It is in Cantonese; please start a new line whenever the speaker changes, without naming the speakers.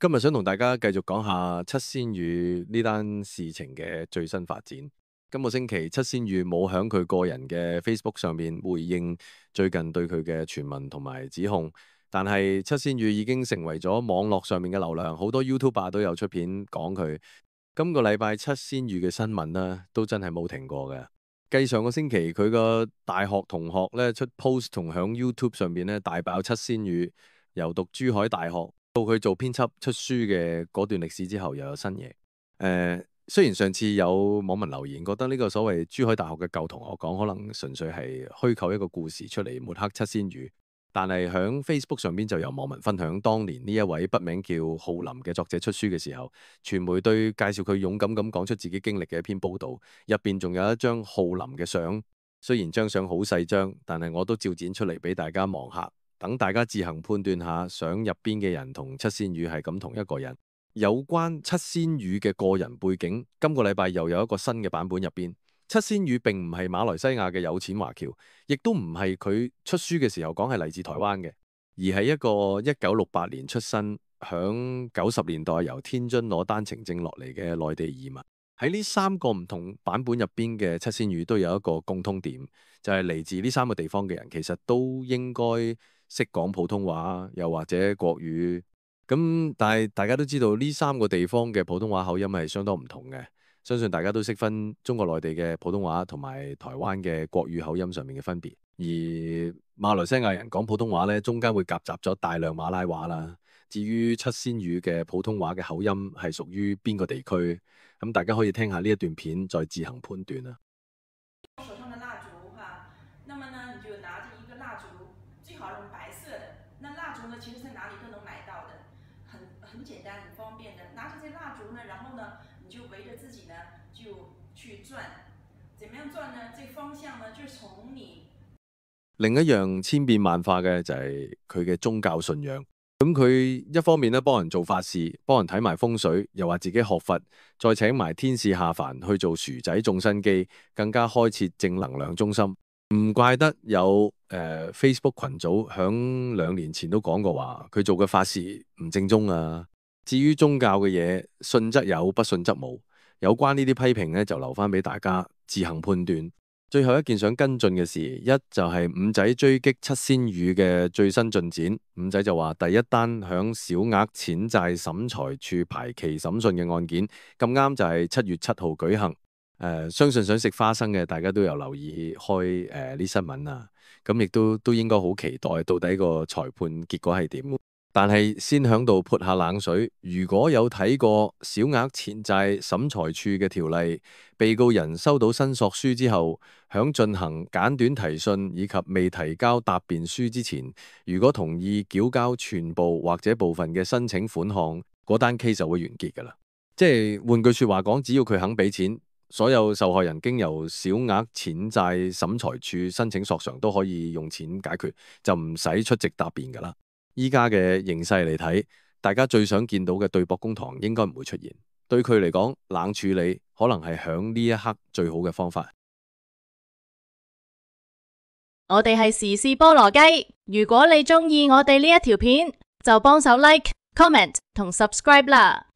今日想同大家繼續講下七仙羽呢單事情嘅最新發展。今個星期七仙羽冇響佢個人嘅 Facebook 上面回應最近對佢嘅傳聞同埋指控，但係七仙羽已經成為咗網絡上面嘅流量，好多 YouTuber 都有出片講佢。今個禮拜七仙羽嘅新聞呢，都真係冇停過嘅。繼上個星期佢個大學同學咧出 post 同響 YouTube 上面咧大爆七仙羽由讀珠海大學到佢做編輯出書嘅嗰段歷史之後，又有新嘢。雖然上次有網民留言覺得呢個所謂珠海大學嘅舊同學講可能純粹係虛構一個故事出嚟抹黑七仙羽，但係響 Facebook 上邊就有網民分享當年呢一位筆名叫浩林嘅作者出書嘅時候，傳媒對介紹佢勇敢咁講出自己經歷嘅一篇報道，入邊仲有一張浩林嘅相。雖然張相好細張，但係我都照剪出嚟俾大家望下，等大家自行判斷下相入邊嘅人同七仙羽係咁同一個人。有關七仙羽嘅個人背景，今個禮拜又有一個新嘅版本入邊。七仙羽並唔係馬來西亞嘅有錢華僑，亦都唔係佢出書嘅時候講係嚟自台灣嘅，而係一個1968年出生，響90年代由天津攞單程證落嚟嘅內地移民。喺呢三個唔同版本入邊嘅七仙羽都有一個共通點，就係嚟自呢三個地方嘅人其實都應該識講普通話，又或者國語。咁但係大家都知道呢三個地方嘅普通話口音係相當唔同嘅，相信大家都識分中國內地嘅普通話同埋台灣嘅國語口音上面嘅分別。而馬來西亞人講普通話呢，中間會夾雜咗大量馬拉話啦。至於七仙羽嘅普通話嘅口音係屬於邊個地區，咁大家可以聽下呢一段片再自行判斷啦。
手上的蠟燭哈，那麼呢，你就拿着一個蠟燭，最好用白色的。那蠟燭呢，其實在哪裡都能買到的，很簡單，很方便的。拿着這蠟燭呢，然後呢，你就圍着自己呢，就去轉。怎麼樣轉呢？這方向呢，就從你。另一樣
千變萬化嘅就係佢嘅宗教信仰。咁佢一方面咧幫人做法事，幫人睇埋風水，又話自己學佛，再請埋天使下凡去做薯仔種生機，更加開設正能量中心。唔怪得有Facebook 群組響2年前都講過話，佢做嘅法事唔正宗啊。至於宗教嘅嘢，信則有，不信則無。有關呢啲批評呢，就留翻俾大家自行判斷。最後一件想跟進嘅事，一就係五仔追擊七仙羽嘅最新進展。五仔就話第一單響小額錢債審裁處排期審訊嘅案件，咁啱就係7月7號舉行。相信想食花生嘅大家都有留意開呢新聞啊，咁亦都應該好期待到底個裁判結果係點。但係先響度潑下冷水，如果有睇過小額錢債審裁處嘅條例，被告人收到申索書之後，響進行簡短提訊以及未提交答辯書之前，如果同意繳交全部或者部分嘅申請款項，嗰單 case 就會完結㗎啦。即係換句說話講，只要佢肯俾錢，所有受害人經由小額錢債審裁處申請索償都可以用錢解決，就唔使出席答辯㗎啦。依家嘅形勢嚟睇，大家最想見到嘅對簿公堂應該唔會出現。對佢嚟講，冷處理可能係響呢一刻最好嘅方法。
我哋係時事菠蘿雞，如果你鍾意我哋呢一條片，就幫手 like、comment 同 subscribe 啦。